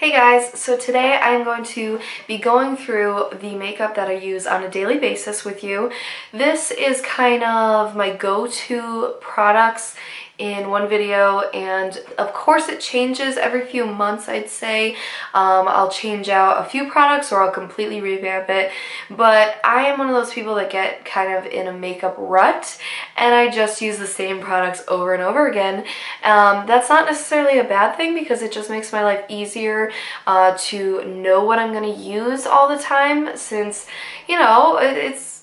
Hey guys, so today I'm going to be going through the makeup that I use on a daily basis with you. This is kind of my go-to products in one video, and of course it changes every few months, I'd say. I'll change out a few products or I'll completely revamp it, but I am one of those people that get kind of in a makeup rut and I just use the same products over and over again. That's not necessarily a bad thing because it just makes my life easier to know what I'm going to use all the time, since, you know,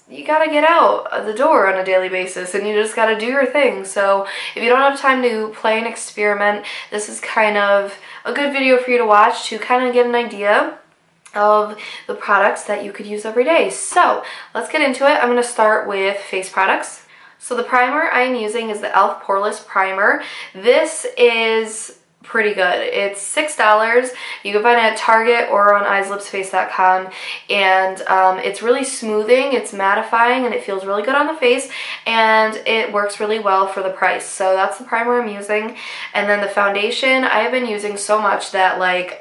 you gotta get out of the door on a daily basis and you just gotta do your thing. So if you don't have time to play and experiment, this is kind of a good video for you to watch to kind of get an idea of the products that you could use every day. So let's get into it. I'm going to start with face products. So the primer I am using is the e.l.f. Poreless Primer. This is pretty good. It's $6. You can find it at Target or on eyeslipsface.com, and it's really smoothing, it's mattifying, and it feels really good on the face, and it works really well for the price. So that's the primer I'm using. And then the foundation I have been using so much that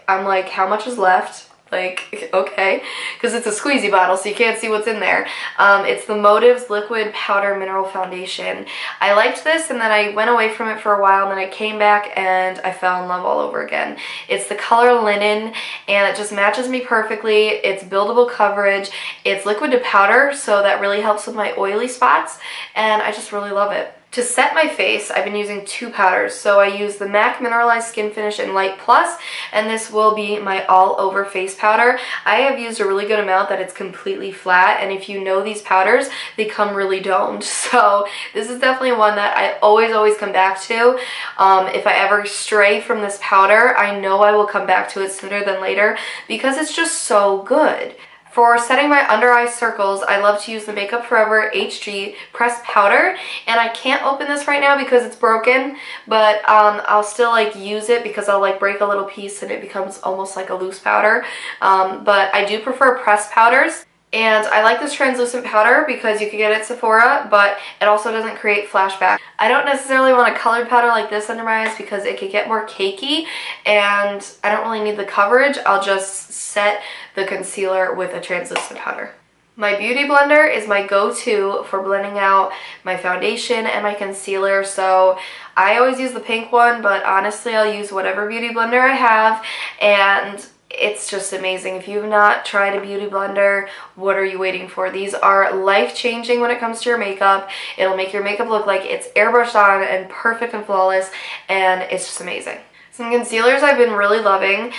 I'm like, how much is left? Okay, because it's a squeezy bottle so you can't see what's in there. It's the Motives Liquid Powder Mineral Foundation. I liked this and then I went away from it for a while, and then I came back and I fell in love all over again. It's the color Linen and it just matches me perfectly. It's buildable coverage. It's liquid to powder, so that really helps with my oily spots, and I just really love it. To set my face, I've been using two powders. So I use the MAC Mineralized Skin Finish in Light Plus, and this will be my all-over face powder. I have used a really good amount that it's completely flat, and if you know these powders, they come really domed. So this is definitely one that I always come back to. If I ever stray from this powder, I know I will come back to it sooner than later because it's just so good. For setting my under eye circles, I love to use the Makeup Forever HG Pressed Powder, and I can't open this right now because it's broken, but I'll still use it because I'll break a little piece and it becomes almost like a loose powder. But I do prefer pressed powders. And I like this translucent powder because you can get it at Sephora, but it also doesn't create flashback. I don't necessarily want a colored powder like this under my eyes because it could get more cakey, and I don't really need the coverage. I'll just set the concealer with a translucent powder. My beauty blender is my go-to for blending out my foundation and my concealer, so I always use the pink one, but honestly I'll use whatever beauty blender I have, and it's just amazing. If you've not tried a beauty blender, what are you waiting for? These are life-changing when it comes to your makeup. It'll make your makeup look like it's airbrushed on and perfect and flawless, and it's just amazing. Some concealers I've been really loving,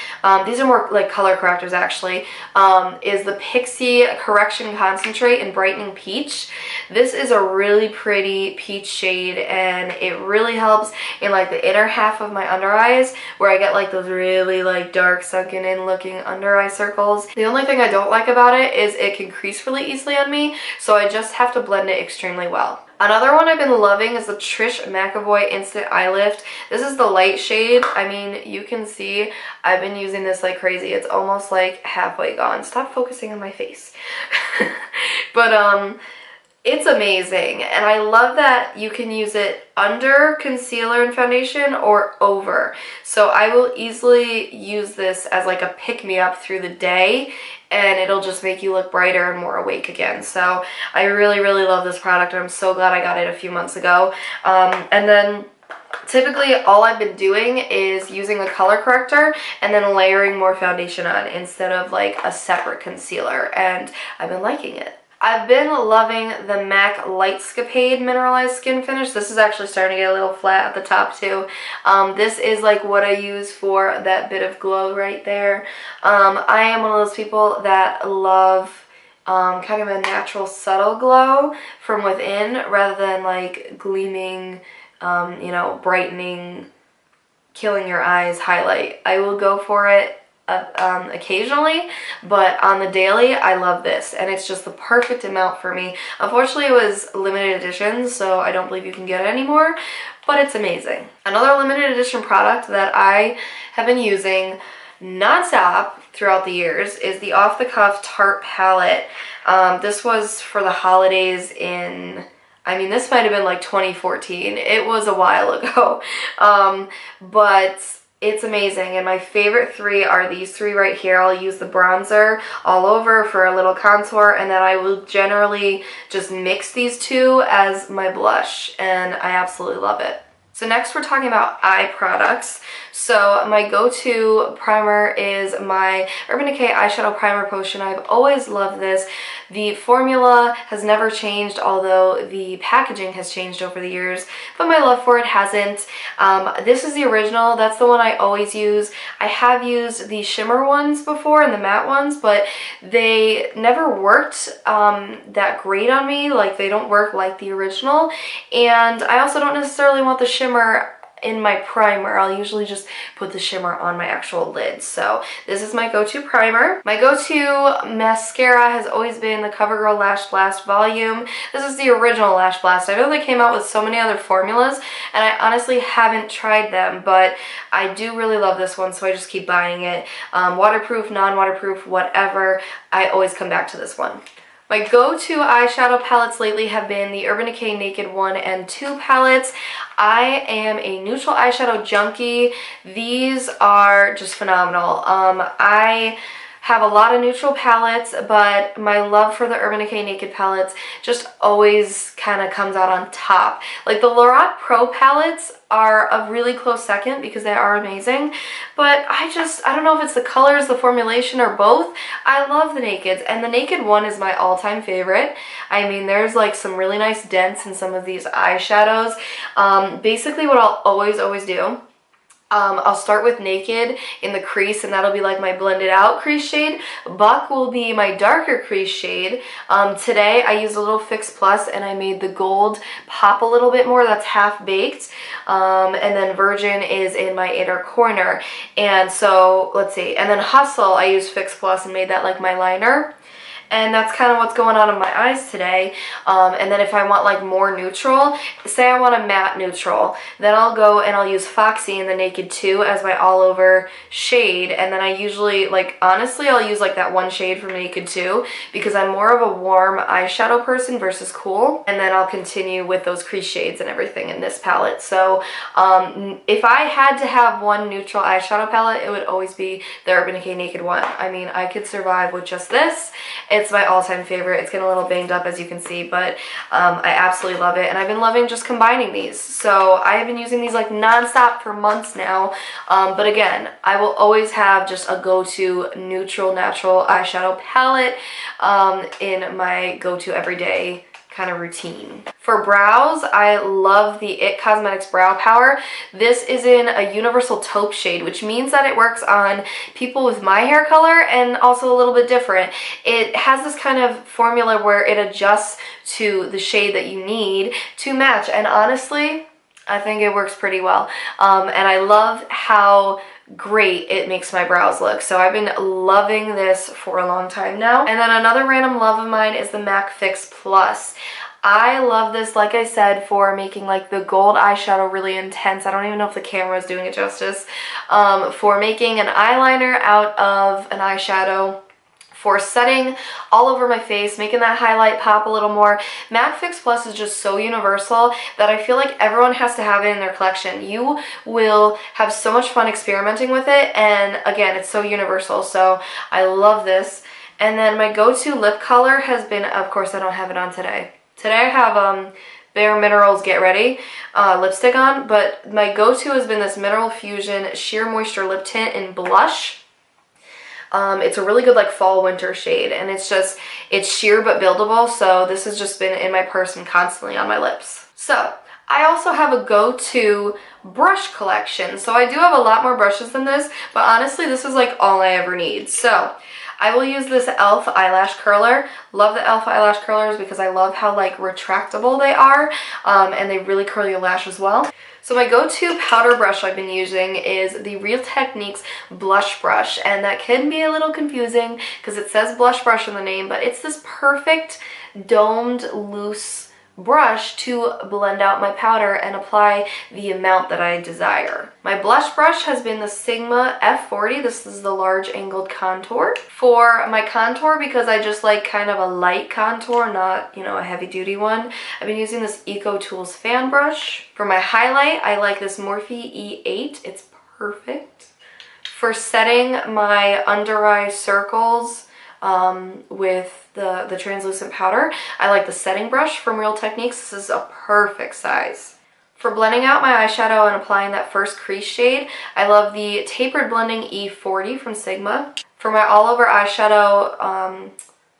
these are more like color correctors actually, is the Pixi Correction Concentrate in Brightening Peach. This is a really pretty peach shade, and it really helps in the inner half of my under eyes where I get those really dark sunken in looking under eye circles. The only thing I don't like about it is it can crease really easily on me, so I just have to blend it extremely well. Another one I've been loving is the Trish McEvoy Instant Eye Lift. This is the light shade. I mean, you can see I've been using this like crazy. It's almost halfway gone. Stop focusing on my face. But it's amazing, and I love that you can use it under concealer and foundation or over. So I will easily use this as a pick-me-up through the day, and it'll just make you look brighter and more awake again. So I really love this product, and I'm so glad I got it a few months ago. And then typically all I've been doing is using a color corrector and then layering more foundation on instead of a separate concealer, and I've been liking it. I've been loving the MAC Lightscapade Mineralized Skin Finish. This is actually starting to get a little flat at the top too. This is what I use for that bit of glow right there. I am one of those people that love kind of a natural subtle glow from within rather than gleaming, brightening, killing your eyes highlight. I will go for it occasionally, but on the daily I love this, and it's just the perfect amount for me. Unfortunately it was limited edition, so I don't believe you can get it anymore, but it's amazing. Another limited edition product that I have been using non-stop throughout the years is the Off the Cuff Tarte Palette. This was for the holidays in, this might have been 2014. It was a while ago, but It's amazing, and my favorite three are these three right here. I'll use the bronzer all over for a little contour, and then I will generally just mix these two as my blush, and I absolutely love it. So next we're talking about eye products. So my go-to primer is my Urban Decay Eyeshadow Primer Potion. I've always loved this. The formula has never changed, although the packaging has changed over the years, but my love for it hasn't. This is the original. That's the one I always use. I have used the shimmer ones before and the matte ones, but they never worked that great on me. Like, they don't work like the original, and I also don't necessarily want the shimmer in my primer. I'll usually just put the shimmer on my actual lid. So this is my go-to primer. My go-to mascara has always been the CoverGirl Lash Blast Volume. This is the original Lash Blast. I know they came out with so many other formulas, and I honestly haven't tried them, but I do really love this one, so I just keep buying it. Waterproof, non-waterproof, whatever, I always come back to this one. My go-to eyeshadow palettes lately have been the Urban Decay Naked 1 and 2 palettes. I am a neutral eyeshadow junkie. These are just phenomenal. I have a lot of neutral palettes, but my love for the Urban Decay Naked palettes just always kind of comes out on top. Like, the Lorac Pro palettes are a really close second because they are amazing, but I don't know if it's the colors, the formulation, or both. I love the Nakeds, and the Naked 1 is my all-time favorite. I mean, there's like some really nice dents in some of these eyeshadows. Basically what I'll always do, I'll start with Naked in the crease, and that'll be like my blended out crease shade. Buck will be my darker crease shade. Today I used a little Fix Plus, and I made the gold pop a little bit more. That's half baked. And then Virgin is in my inner corner. And so, let's see. And then Hustle, I used Fix Plus and made that like my liner. And that's kind of what's going on in my eyes today. And then if I want like more neutral, say I want a matte neutral, then I'll go and I'll use Foxy in the Naked 2 as my all over shade. And then I usually, like, honestly, I'll use like that one shade from Naked 2 because I'm more of a warm eyeshadow person versus cool. And then I'll continue with those crease shades and everything in this palette. So if I had to have one neutral eyeshadow palette, it would always be the Urban Decay Naked 1. I mean, I could survive with just this. It's my all-time favorite. It's getting a little banged up, as you can see, but I absolutely love it, and I've been loving just combining these. So I have been using these like non-stop for months now, but again, I will always have just a go-to neutral, natural eyeshadow palette in my go-to everyday kind of routine. For brows, I love the IT Cosmetics Brow Power. This is in a universal taupe shade, which means that it works on people with my hair color and also a little bit different. It has this kind of formula where it adjusts to the shade that you need to match, and honestly, I think it works pretty well. And I love how great it makes my brows look. So I've been loving this for a long time now. And then another random love of mine is the MAC Fix Plus. I love this, like I said, for making like the gold eyeshadow really intense. I don't even know if the camera is doing it justice. For making an eyeliner out of an eyeshadow, for setting all over my face, making that highlight pop a little more. MAC Fix Plus is just so universal that I feel like everyone has to have it in their collection. You will have so much fun experimenting with it, and again, it's so universal, so I love this. And then my go-to lip color has been, of course I don't have it on today. Today I have Bare Minerals Get Ready lipstick on, but my go-to has been this Mineral Fusion Sheer Moisture Lip Tint in Blush. It's a really good like fall winter shade, and it's sheer but buildable, so this has just been in my purse and constantly on my lips. So I also have a go-to brush collection. So I do have a lot more brushes than this, but honestly this is like all I ever need. So I will use this e.l.f. eyelash curler. Love the e.l.f. eyelash curlers because I love how like retractable they are, and they really curl your lashes well. So my go-to powder brush I've been using is the Real Techniques blush brush, and that can be a little confusing because it says blush brush in the name, but it's this perfect domed loose brush to blend out my powder and apply the amount that I desire. My blush brush has been the Sigma F40. This is the large angled contour. For my contour, because I just like kind of a light contour, not, you know, a heavy duty one, I've been using this Eco Tools fan brush. For my highlight, I like this Morphe E8. It's perfect. For setting my under eye circles with the translucent powder, I like the setting brush from Real Techniques. This is a perfect size. For blending out my eyeshadow and applying that first crease shade, I love the Tapered Blending E40 from Sigma. For my all-over eyeshadow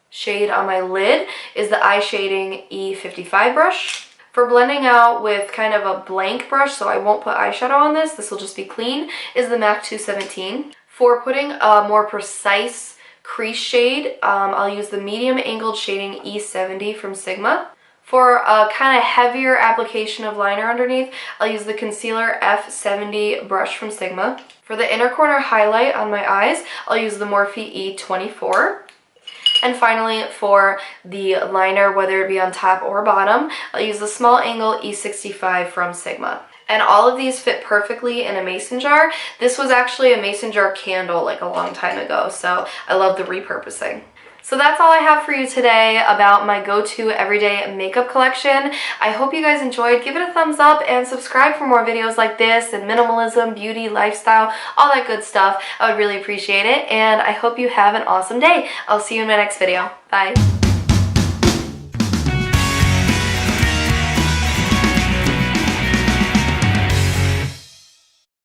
shade on my lid is the Eye Shading E55 brush. For blending out with kind of a blank brush, so I won't put eyeshadow on this will just be clean, is the MAC 217. For putting a more precise crease shade, I'll use the Medium Angled Shading E70 from Sigma. For a kind of heavier application of liner underneath, I'll use the Concealer F70 brush from Sigma. For the inner corner highlight on my eyes, I'll use the Morphe E24. And finally, for the liner, whether it be on top or bottom, I'll use the Small Angle E65 from Sigma. And all of these fit perfectly in a mason jar. This was actually a mason jar candle like a long time ago, so I love the repurposing. So that's all I have for you today about my go-to everyday makeup collection. I hope you guys enjoyed. Give it a thumbs up and subscribe for more videos like this and minimalism, beauty, lifestyle, all that good stuff. I would really appreciate it, and I hope you have an awesome day. I'll see you in my next video. Bye.